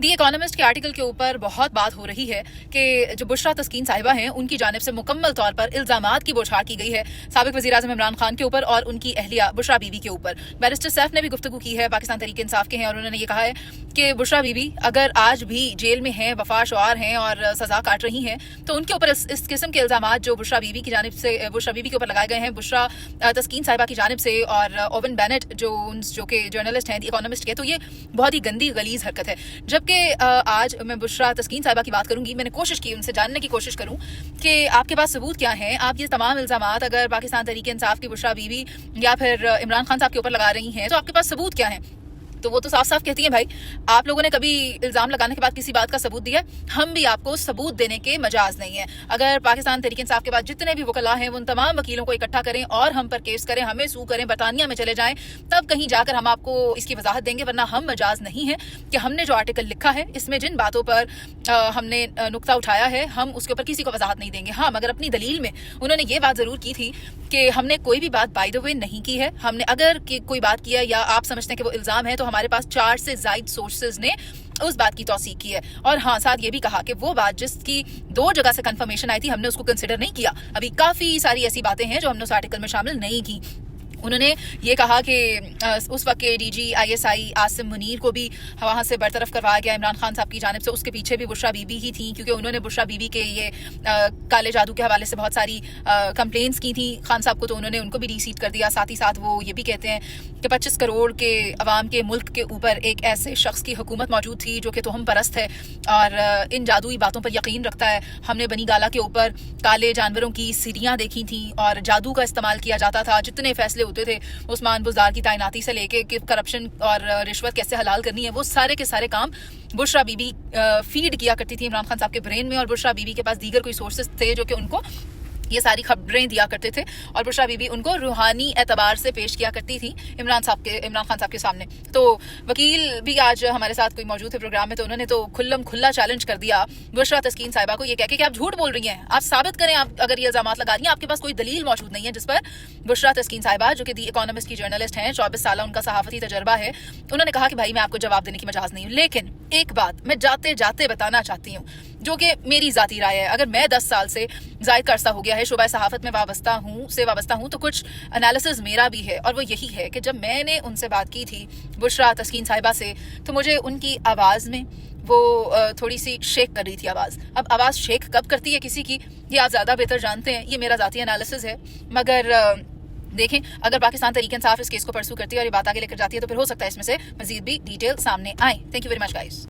दी economist के article के ऊपर बहुत बात हो रही है कि जो बुशरा तस्कीन साहिबा हैं उनकी जानिब से मुकम्मल तौर पर इल्जामात की बौछार की गई है साबिक वज़ीर आज़म इमरान खान के ऊपर और उनकी अहलिया बुशरा बीबी के ऊपर। बैरिस्टर सैफ ने भी गुफ्तगू की है, पाकिस्तान तहरीक इंसाफ के हैं, और उन्होंने ये कहा है कि बुशरा बीबी अगर आज भी जेल में हैं, वफा शुआर हैं और सजा काट रही हैं, तो उनके ऊपर इस किस्म के इल्जामात जो बुशरा बीबी की जानिब से बुशरा बीबी के ऊपर लगाए गए हैं, बुशरा तस्कीन साहिबा की जानिब से और ओवन बेनेट जो कि जर्नलिस्ट हैं दी इकोनॉमिस्ट के, तो ये बहुत ही गंदी गलीज हरकत है। जबकि आज मैं बुशरा तस्कीन साहिबा की बात करूंगी, मैंने कोशिश की उनसे जानने की कोशिश करूं कि आपके पास सबूत क्या हैं। आप ये तमाम इल्जामात अगर पाकिस्तान तहरीक इंसाफ की बुशरा बीबी या फिर इमरान खान साहब के ऊपर लगा रही हैं, तो आपके पास सबूत क्या है? तो वो तो साफ साफ कहती हैं, भाई आप लोगों ने कभी इल्जाम लगाने के बाद किसी बात का सबूत दिया? हम भी आपको सबूत देने के मजाज नहीं है। अगर पाकिस्तान तहरीक इंसाफ के बाद जितने भी वकला हैं उन तमाम वकीलों को इकट्ठा करें और हम पर केस करें, हमें सू करें, बरतानिया में चले जाएं, तब कहीं जाकर हम आपको इसकी वजाहत देंगे, वरना हम मजाज नहीं है कि हमने जो आर्टिकल लिखा है इसमें जिन बातों पर हमने नुक्ता उठाया है हम उसके ऊपर किसी को वजाहत नहीं देंगे। हाँ, मगर अपनी दलील में उन्होंने ये बात जरूर की थी कि हमने कोई भी बात बाय द वे नहीं की है। हमने अगर कोई बात किया या आप समझते हैं कि वो इल्जाम है, तो हमारे पास 4 से ज़ायद सोर्सेज ने उस बात की तौसीक की है। और हाँ, साथ ये भी कहा कि वो बात जिसकी 2 जगह से कंफर्मेशन आई थी हमने उसको कंसिडर नहीं किया। अभी काफ़ी सारी ऐसी बातें हैं जो हमने उस आर्टिकल में शामिल नहीं की। उन्होंने ये कहा कि उस वक्त के DG ISI आसिम मुनीर को भी वहाँ से बरतरफ करवाया गया इमरान खान साहब की जानिब से। उसके पीछे भी बुशरा बीबी ही थी, क्योंकि उन्होंने बुशरा बीबी के ये काले जादू के हवाले से बहुत सारी कंप्लेंट्स की थी खान साहब को, तो उन्होंने उनको भी रीसीट कर दिया। साथ ही साथ वो ये भी कहते हैं कि 25 करोड़ के अवाम के मुल्क के ऊपर एक ऐसे शख्स की हुकूमत मौजूद थी जो कि तोहम परस्त है और इन जादुई बातों पर यकीन रखता है। हमने बनी गाला के ऊपर काले जानवरों की सीढ़ियाँ देखी थी और जादू का इस्तेमाल किया जाता था। जितने फैसले होते थे उस्मान बुज़दार की तैनाती से लेके कि करप्शन और रिश्वत कैसे हलाल करनी है, वो सारे के सारे काम बुशरा बीबी फीड किया करती थी इमरान खान साहब के ब्रेन में, और बुशरा बीबी के पास दीगर कोई सोर्सेज थे जो कि उनको ये सारी खबरें दिया करते थे और बुशरा बीबी उनको रूहानी एतबार से पेश किया करती थी इमरान खान साहब के सामने। तो वकील भी आज हमारे साथ कोई मौजूद थे प्रोग्राम में, तो उन्होंने तो खुल्लम खुल्ला चैलेंज कर दिया बुशरा तस्कीन साहिबा को, ये कह के कि आप झूठ बोल रही हैं, आप साबित करें, आप अगर ये इल्जामात लगा रही हैं, आपके पास कोई दलील मौजूद नहीं है जिस पर बुशरा तस्कीन साहिबा जो कि दी इकोनॉमिस्ट की जर्नलिस्ट हैं, 24 साल उनका सहाफती तजर्बा है, उन्होंने कहा कि भाई मैं आपको जवाब देने की मजाज नहीं हूँ। लेकिन एक बात मैं जाते जाते बताना चाहती हूँ जो कि मेरी जाती राय है। अगर मैं 10 साल से ज़ायद का अरसा हो गया है शोबा सहाफत में वाबस्ता हूँ, तो कुछ एनालिसिस मेरा भी है, और वो यही है कि जब मैंने उनसे बात की थी बुशरा तस्कीन साहिबा से, तो मुझे उनकी आवाज़ में वो थोड़ी सी शेक कर रही थी आवाज़। अब आवाज़ शेक कब करती है किसी की, ये आप ज़्यादा बेहतर जानते हैं, ये मेरा ज़ाती एनालिसिस है। मगर देखें, अगर पाकिस्तान तहरीक इंसाफ इस केस को परसू करती है और ये बात आगे लेकर जाती है, तो फिर हो सकता है इसमें से मजीद भी डिटेल सामने आए। Thank you very much guys.